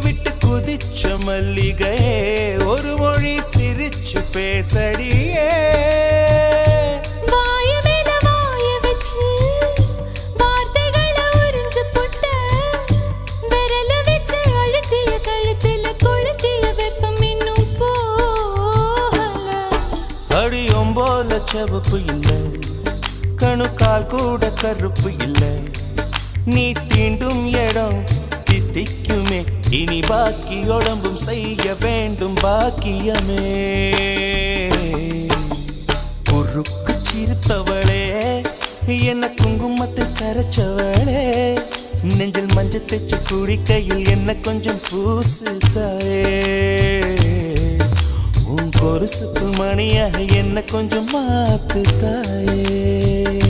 விட்டு குதிச்ச மல்லிகையே ஒரு மொழி சிரிச்சு பேசடியே அடியும் போல செவப்பு இல்லை கணுக்கால் கூட கருப்பு இல்லை நீ தீண்டும் இடம் தித்திக்குமே இனி பாக்கி உடம்பும் செய்ய வேண்டும் பாக்கியமே குறுக்கு சிரித்தவளே என்ன குங்குமத்தை கரைச்சவளே நெஞ்சில் மஞ்சள் தைச்சு குடிக்கையில் என்ன கொஞ்சம் பூசுதாயே உன் கொலுசுக்கு மணியாக என்ன கொஞ்சம் மாத்து தாயே